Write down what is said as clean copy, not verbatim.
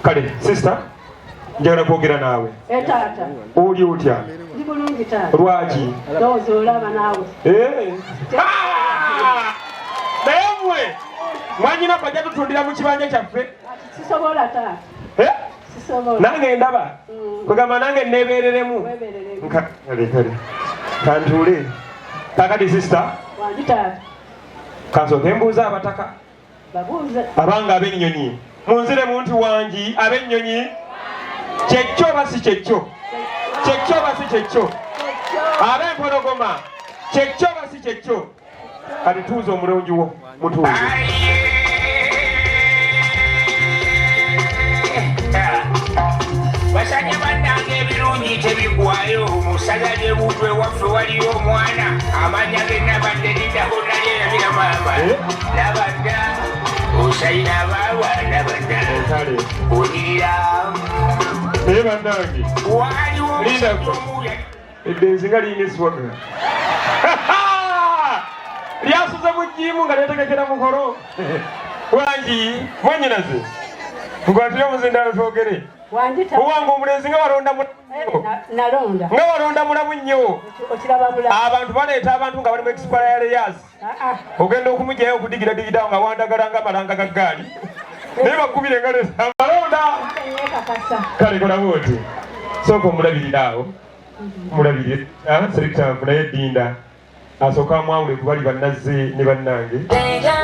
kale sister njagala kwogera naawe taata oli otya ndi bulungi taata lwaki ndowooza olaba naawe naye mmwe mwanyina bajja tutundira mu kibanja kyaffe sisobola taata sisobola nange ndaba kwegamba nange neebereremu kale kantuule kakati sister wangi taata kansooke mbuuza abataka babuuze abanga ab'ennyonyi munziremu nti wangi ab'ennyonyi kyekyo oba si kyekyo kyekyo oba si kyekyo ab'empologoma kyekyo oba si kyekyo kati tuuza omulungi wo mutuuze basajja bannange ebirungi tebigwayo musaza lyebutwe waffe waliyo omwana amanya genabadde liddaho nalyerabira maama nabadda osayina abaabwa nabadda olirira naye bannange waliwo eddenzi nga liyina eswaga lyasuze mu jjiimu nga lyetegekera mukolo wangi mwanyinaze ngwatire omuzindalo twogere owange omulenzi nga walonda nga walonda mulamu nnyo abantu baleeta abantu nga balimu expireas ogenda okumugyayo okudigidadigidao nga wandagala nga amalanga ga ggaali naye bakubire nga amalonda kale kolaba oti sooka omulabirira awo mulabire serekita naye ddinda asooka amwawule ku bali bannazze ne bannange